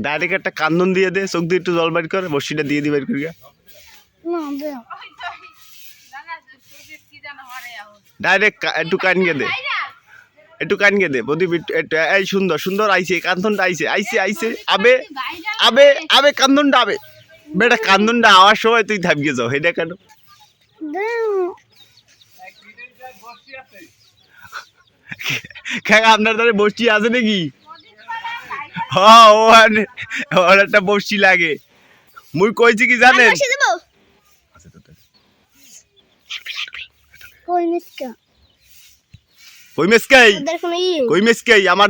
Direct একটা কান্দন দিয়ে দে, চোখ দিয়ে একটু জল বাইর করে, বর্ষিটা দিয়ে দি বাইর করিয়া। ডাইরেক্ট একটু কানকে দে, একটু কানকে দে প্রদীপ। এই সুন্দর সুন্দর আইছে, কান্দনটা আইছে আইছে আইছে। আবে আবে আবে কান্দনটা আবে বেটা, কান্দনটা আওয়ার সময় তুই থামিয়ে যাও, এটা কেন? আপনার দ্বারা বসছি আছে নাকি? হ্যাঁ, ওর একটা বসছি লাগে। মুই কইছি কি জানেন? কই মেসকাই আমার।